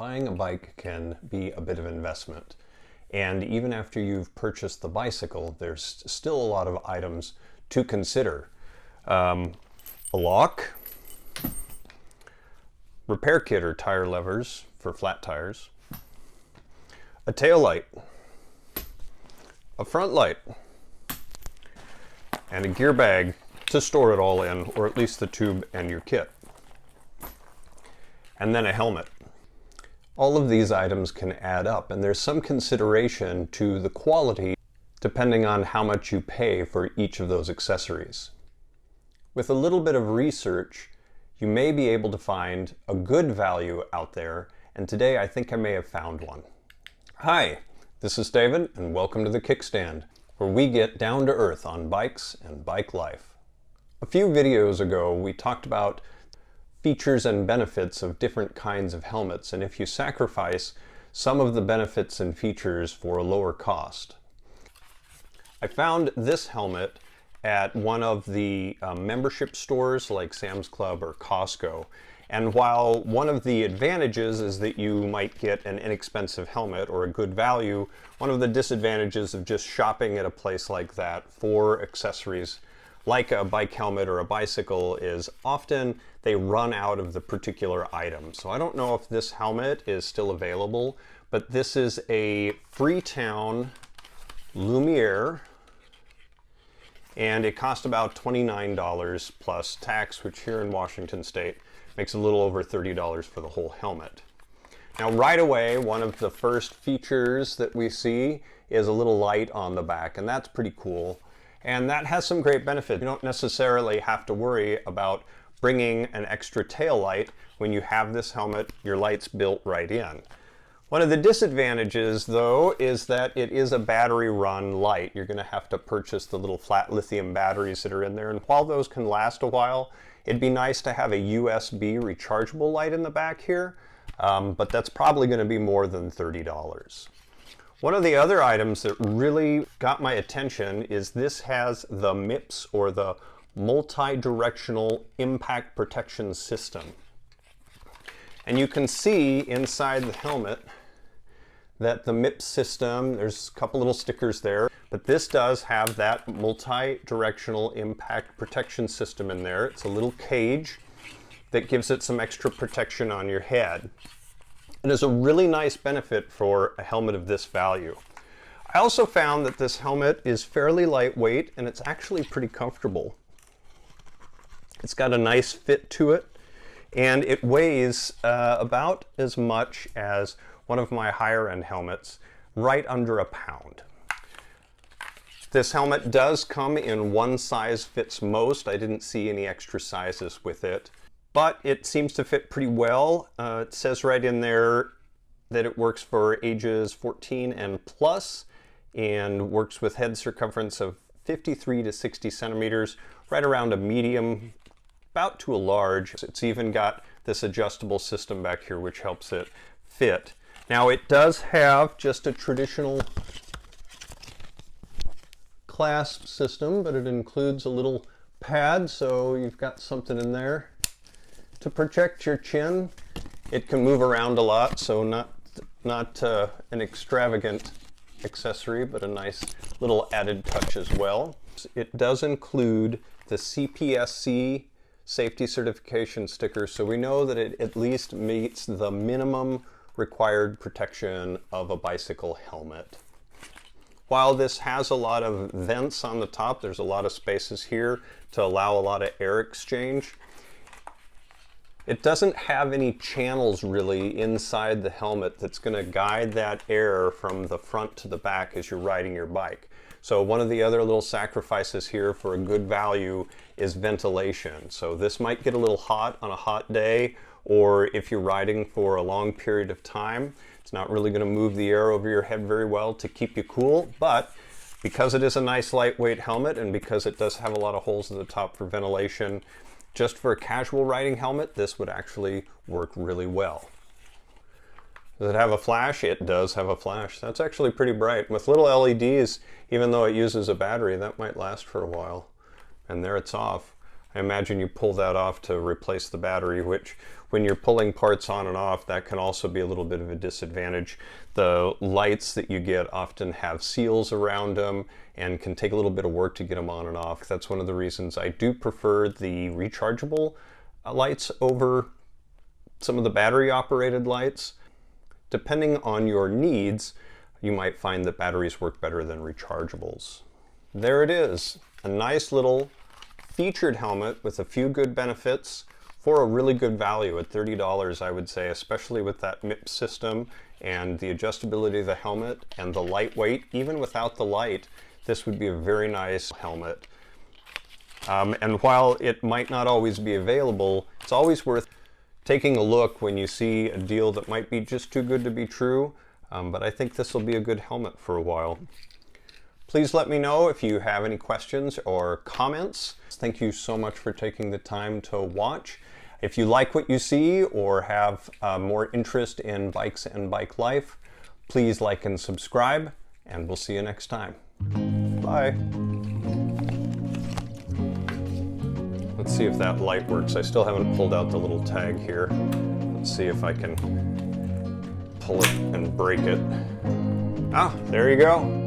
buying a bike can be a bit of an investment. And even after you've purchased the bicycle, there's still a lot of items to consider. A lock, repair kit or tire levers for flat tires, a tail light, a front light, and a gear bag to store it all in, or at least the tube and your kit. And then a helmet. All of these items can add up, and there's some consideration to the quality depending on how much you pay for each of those accessories. With a little bit of research, you may be able to find a good value out there, and today I think I may have found one. Hi, this is David, and welcome to the Kickstand, where we get down to earth on bikes and bike life. A few videos ago, we talked about features and benefits of different kinds of helmets, and if you sacrifice some of the benefits and features for a lower cost. I found this helmet at one of the membership stores like Sam's Club or Costco. And while one of the advantages is that you might get an inexpensive helmet or a good value, one of the disadvantages of just shopping at a place like that for accessories like a bike helmet or a bicycle is often they run out of the particular item. So I don't know if this helmet is still available, but this is a Freetown Lumiere, and it cost about $29 plus tax, which here in Washington State makes a little over $30 for the whole helmet. Now right away, one of the first features that we see is a little light on the back, and that's pretty cool. And that has some great benefits. You don't necessarily have to worry about bringing an extra tail light. When you have this helmet, your light's built right in. One of the disadvantages, though, is that it is a battery run light. You're going to have to purchase the little flat lithium batteries that are in there, and while those can last a while, it'd be nice to have a USB rechargeable light in the back here, but that's probably going to be more than $30. One of the other items that really got my attention is this has the MIPS, or the Multi-Directional Impact Protection System. And you can see inside the helmet that the MIPS system, there's a couple little stickers there, but this does have that multi-directional impact protection system in there. It's a little cage that gives it some extra protection on your head. It is a really nice benefit for a helmet of this value. I also found that this helmet is fairly lightweight, and it's actually pretty comfortable. It's got a nice fit to it, and it weighs about as much as one of my higher end helmets, right under a pound. This helmet does come in one size fits most. I didn't see any extra sizes with it, but it seems to fit pretty well. It says right in there that it works for ages 14 and plus, and works with head circumference of 53 to 60 centimeters, right around a medium, about to a large. It's even got this adjustable system back here which helps it fit. Now it does have just a traditional clasp system, but it includes a little pad, so you've got something in there to protect your chin. It can move around a lot, so not an extravagant accessory, but a nice little added touch as well. It does include the CPSC safety certification sticker, so we know that it at least meets the minimum required protection of a bicycle helmet. While this has a lot of vents on the top, there's a lot of spaces here to allow a lot of air exchange. It doesn't have any channels really inside the helmet that's going to guide that air from the front to the back as you're riding your bike. So one of the other little sacrifices here for a good value is ventilation. So this might get a little hot on a hot day, or if you're riding for a long period of time, it's not really going to move the air over your head very well to keep you cool. But because it is a nice lightweight helmet, and because it does have a lot of holes at the top for ventilation, just for a casual riding helmet, this would actually work really well. Does it have a flash? It does have a flash. That's actually pretty bright. With little LEDs, even though it uses a battery, that might last for a while. And there it's off. I imagine you pull that off to replace the battery, which when you're pulling parts on and off, that can also be a little bit of a disadvantage. The lights that you get often have seals around them and can take a little bit of work to get them on and off. That's one of the reasons I do prefer the rechargeable lights over some of the battery operated lights. Depending on your needs, you might find that batteries work better than rechargeables. There it is, a nice little featured helmet with a few good benefits for a really good value at $30, I would say, especially with that MIPS system and the adjustability of the helmet and the lightweight. Even without the light, this would be a very nice helmet. And while it might not always be available, it's always worth taking a look when you see a deal that might be just too good to be true. But I think this will be a good helmet for a while. Please let me know if you have any questions or comments. Thank you so much for taking the time to watch. If you like what you see or have more interest in bikes and bike life, please like and subscribe, and we'll see you next time. Bye. Let's see if that light works. I still haven't pulled out the little tag here. Let's see if I can pull it and break it. Ah, there you go.